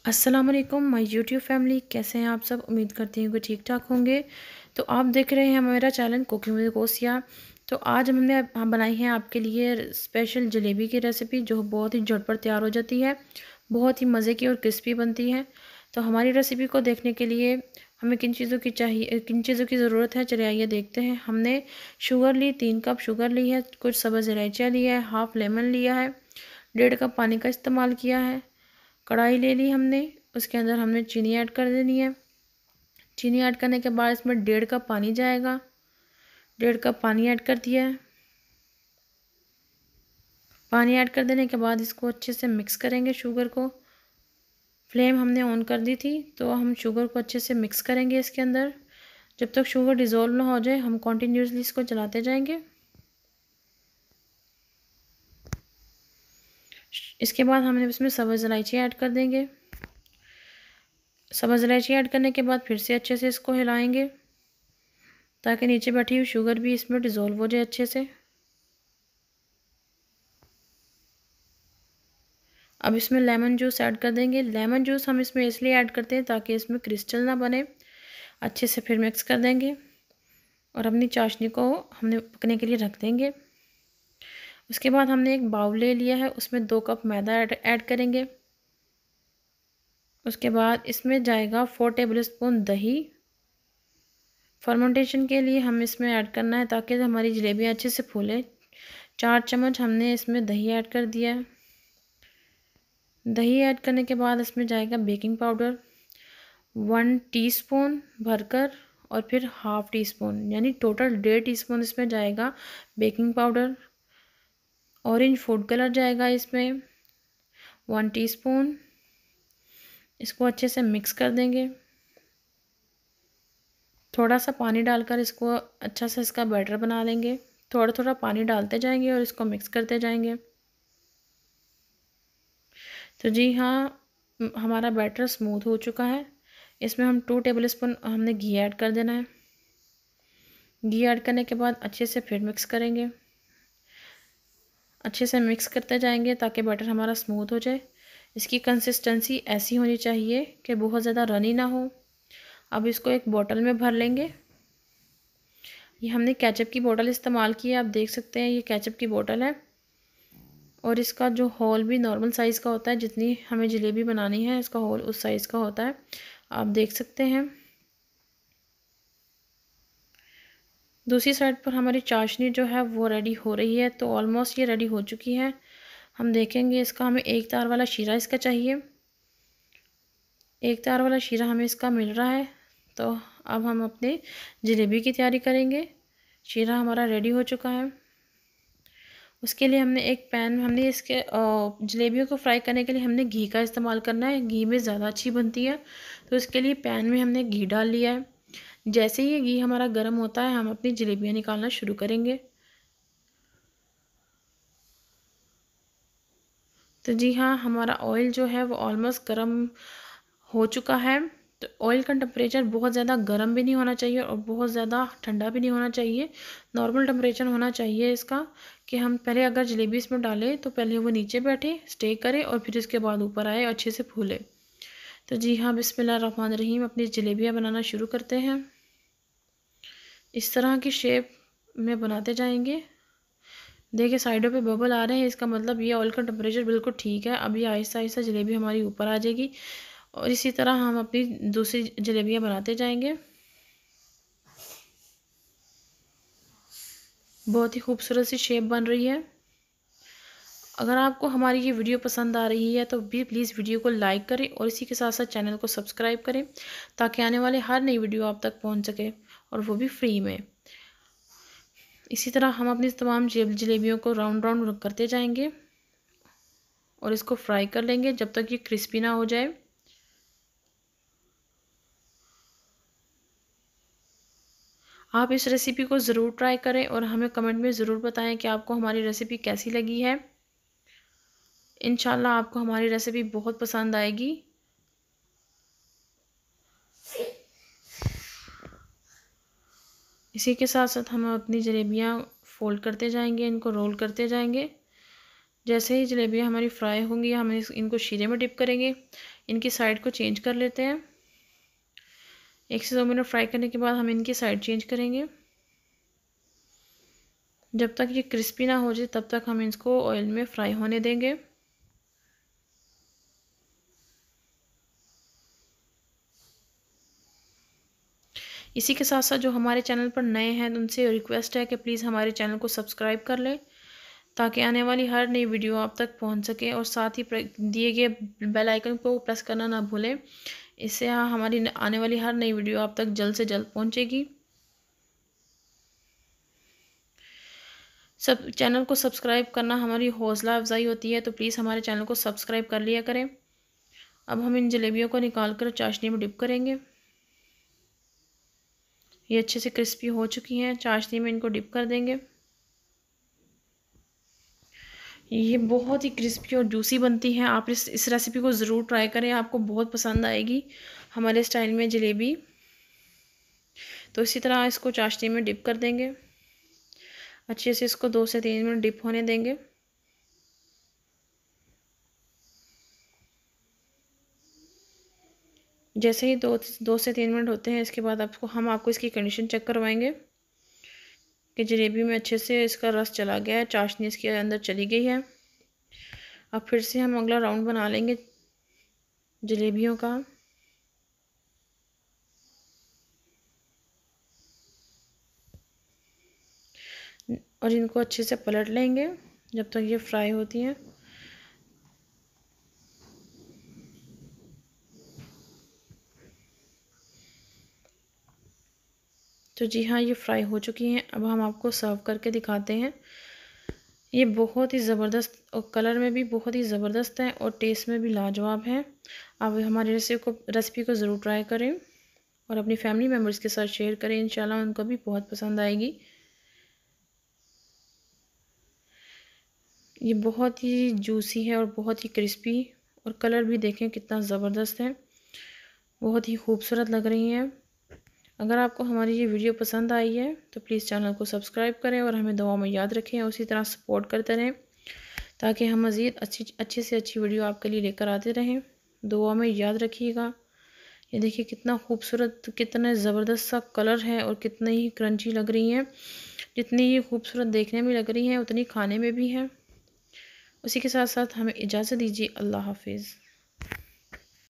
अस्सलाम वालेकुम my YouTube family, कैसे हैं आप सब। उम्मीद करती हूँ कि ठीक ठाक होंगे। तो आप देख रहे हैं मेरा चैनल कुकिंग विद कोसिया। तो आज हम बनाई है आपके लिए स्पेशल जलेबी की रेसिपी, जो बहुत ही झटपट तैयार हो जाती है, बहुत ही मज़े की और क्रिस्पी बनती है। तो हमारी रेसिपी को देखने के लिए हमें किन चीज़ों की ज़रूरत है, चलिए आइए देखते हैं। हमने शुगर ली, 3 कप शुगर ली है, कुछ सब्ज़ इलायचियाँ ली है, हाफ़ लेमन लिया है, 1.5 कप पानी का इस्तेमाल किया है। कढ़ाई ले ली हमने, उसके अंदर हमने चीनी ऐड कर देनी है। चीनी ऐड करने के बाद इसमें 1.5 कप पानी जाएगा। 1.5 कप पानी ऐड कर दिया है। पानी ऐड कर देने के बाद इसको अच्छे से मिक्स करेंगे शुगर को। फ्लेम हमने ऑन कर दी थी, तो हम शुगर को अच्छे से मिक्स करेंगे इसके अंदर। जब तक शुगर डिज़ोल्व ना हो जाए हम कॉन्टीन्यूसली इसको चलाते जाएंगे। इसके बाद हमने इसमें सब्ज़ इलायची ऐड कर देंगे। सब्ज़ इलायची ऐड करने के बाद फिर से अच्छे से इसको हिलाएंगे, ताकि नीचे बैठी हुई शुगर भी इसमें डिज़ोल्व हो जाए अच्छे से। अब इसमें लेमन जूस ऐड कर देंगे। लेमन जूस हम इसमें इसलिए ऐड करते हैं ताकि इसमें क्रिस्टल ना बने। अच्छे से फिर मिक्स कर देंगे और अपनी चाशनी को हमने पकने के लिए रख देंगे। उसके बाद हमने एक बाउल ले लिया है, उसमें 2 कप मैदा ऐड करेंगे। उसके बाद इसमें जाएगा 4 टेबल स्पून दही। फर्मेंटेशन के लिए हम इसमें ऐड करना है ताकि हमारी जलेबियाँ अच्छे से फूले। 4 चम्मच हमने इसमें दही ऐड कर दिया है। दही ऐड करने के बाद इसमें जाएगा बेकिंग पाउडर 1 टीस्पून भरकर, और फिर हाफ़ टी स्पून, यानी टोटल 1.5 टीस्पून इसमें जाएगा baking powder. Orange food colour जाएगा इसमें 1 टीस्पून। इसको अच्छे से मिक्स कर देंगे। थोड़ा सा पानी डालकर इसको अच्छा से इसका बैटर बना लेंगे। थोड़ा थोड़ा पानी डालते जाएंगे और इसको मिक्स करते जाएंगे। तो जी हाँ, हमारा बैटर स्मूथ हो चुका है। इसमें हम 2 टेबल स्पून हमने घी ऐड कर देना है। घी ऐड करने के बाद अच्छे से फिर मिक्स करेंगे। अच्छे से मिक्स करते जाएंगे ताकि बैटर हमारा स्मूथ हो जाए। इसकी कंसिस्टेंसी ऐसी होनी चाहिए कि बहुत ज़्यादा रनी ना हो। अब इसको एक बोतल में भर लेंगे। ये हमने केचप की बोतल इस्तेमाल की है, आप देख सकते हैं ये केचप की बोतल है। और इसका जो होल भी नॉर्मल साइज़ का होता है, जितनी हमें जलेबी बनानी है इसका होल उस साइज़ का होता है, आप देख सकते हैं। दूसरी साइड पर हमारी चाशनी जो है वो रेडी हो रही है, तो ऑलमोस्ट ये रेडी हो चुकी है। हम देखेंगे इसका, हमें एक तार वाला शीरा इसका चाहिए। एक तार वाला शीरा हमें इसका मिल रहा है। तो अब हम अपने जलेबी की तैयारी करेंगे। शीरा हमारा रेडी हो चुका है। उसके लिए हमने एक पैन, हमने इसके जलेबियों को फ्राई करने के लिए हमने घी का इस्तेमाल करना है। घी में ज़्यादा अच्छी बनती है, तो इसके लिए पैन में हमने घी डाल लिया है। जैसे ही ये घी हमारा गर्म होता है हम अपनी जलेबियाँ निकालना शुरू करेंगे। तो जी हाँ, हमारा ऑयल जो है वो ऑलमोस्ट गर्म हो चुका है। तो ऑयल का टेम्परेचर बहुत ज़्यादा गर्म भी नहीं होना चाहिए और बहुत ज़्यादा ठंडा भी नहीं होना चाहिए। नॉर्मल टेम्परेचर होना चाहिए इसका, कि हम पहले अगर जलेबी इसमें डालें तो पहले वो नीचे बैठे स्टे करे और फिर इसके बाद ऊपर आए, अच्छे से फूले। तो जी हाँ, बिस्मिल्लाहिर्रहमानिर्रहीम, अपनी जलेबियाँ बनाना शुरू करते हैं। इस तरह की शेप में बनाते जाएंगे। देखिए साइडों पे बबल आ रहे हैं, इसका मतलब ये ऑयल का टेम्परेचर बिल्कुल ठीक है। अभी आहिस्ता आहिस्ता जलेबी हमारी ऊपर आ जाएगी और इसी तरह हम अपनी दूसरी जलेबियाँ बनाते जाएंगे। बहुत ही खूबसूरत सी शेप बन रही है। अगर आपको हमारी ये वीडियो पसंद आ रही है तो भी प्लीज़ वीडियो को लाइक करें और इसी के साथ साथ चैनल को सब्सक्राइब करें, ताकि आने वाले हर नई वीडियो आप तक पहुंच सके, और वो भी फ्री में। इसी तरह हम अपनी तमाम जलेबियों को राउंड राउंड करते जाएंगे और इसको फ्राई कर लेंगे जब तक ये क्रिस्पी ना हो जाए। आप इस रेसिपी को ज़रूर ट्राई करें और हमें कमेंट में ज़रूर बताएं कि आपको हमारी रेसिपी कैसी लगी है। इंशाल्लाह आपको हमारी रेसिपी बहुत पसंद आएगी। इसी के साथ साथ हम अपनी जलेबियाँ फोल्ड करते जाएंगे, इनको रोल करते जाएंगे। जैसे ही जलेबियाँ हमारी फ्राई होंगी हम इनको शीरे में डिप करेंगे। इनकी साइड को चेंज कर लेते हैं। 1 से 2 मिनट फ्राई करने के बाद हम इनकी साइड चेंज करेंगे। जब तक ये क्रिस्पी ना हो जाए तब तक हम इसको ऑयल में फ्राई होने देंगे। इसी के साथ साथ जो हमारे चैनल पर नए हैं उनसे रिक्वेस्ट है कि प्लीज़ हमारे चैनल को सब्सक्राइब कर लें, ताकि आने वाली हर नई वीडियो आप तक पहुंच सके, और साथ ही दिए गए बेल आइकन को प्रेस करना ना भूलें। इससे हमारी आने वाली हर नई वीडियो आप तक जल्द से जल्द पहुंचेगी। सब चैनल को सब्सक्राइब करना हमारी हौसला अफजाई होती है, तो प्लीज़ हमारे चैनल को सब्सक्राइब कर लिया करें। अब हम इन जलेबियों को निकाल कर चाशनी में डिप करेंगे। ये अच्छे से क्रिस्पी हो चुकी हैं, चाशनी में इनको डिप कर देंगे। ये बहुत ही क्रिस्पी और जूसी बनती हैं। आप इस रेसिपी को ज़रूर ट्राई करें, आपको बहुत पसंद आएगी हमारे स्टाइल में जलेबी। तो इसी तरह इसको चाशनी में डिप कर देंगे। अच्छे से इसको 2 से 3 मिनट डिप होने देंगे। जैसे ही 2 से 3 मिनट होते हैं, इसके बाद आपको इसकी कंडीशन चेक करवाएंगे कि जलेबी में अच्छे से इसका रस चला गया है, चाशनी इसके अंदर चली गई है। अब फिर से हम अगला राउंड बना लेंगे जलेबियों का। और इनको अच्छे से पलट लेंगे जब तक ये फ्राई होती हैं। तो जी हाँ, ये फ्राई हो चुकी हैं। अब हम आपको सर्व करके दिखाते हैं। ये बहुत ही ज़बरदस्त और कलर में भी बहुत ही ज़बरदस्त है और टेस्ट में भी लाजवाब है। आप हमारी रेसिपी को ज़रूर ट्राई करें और अपनी फैमिली मेम्बर्स के साथ शेयर करें। इंशाल्लाह उनको भी बहुत पसंद आएगी। ये बहुत ही जूसी है और बहुत ही क्रिस्पी, और कलर भी देखें कितना ज़बरदस्त है, बहुत ही खूबसूरत लग रही हैं। अगर आपको हमारी ये वीडियो पसंद आई है तो प्लीज़ चैनल को सब्सक्राइब करें और हमें दुआ में याद रखें, और उसी तरह सपोर्ट करते रहें, ताकि हम मज़ीद अच्छी से अच्छी वीडियो आपके लिए लेकर आते रहें। दुआ में याद रखिएगा। ये देखिए कितना खूबसूरत, कितना ज़बरदस्त सा कलर है, और कितनी ही क्रंची लग रही हैं। जितनी ही खूबसूरत देखने में लग रही हैं उतनी खाने में भी है। उसी के साथ साथ हमें इजाज़त दीजिए। अल्लाह हाफिज़।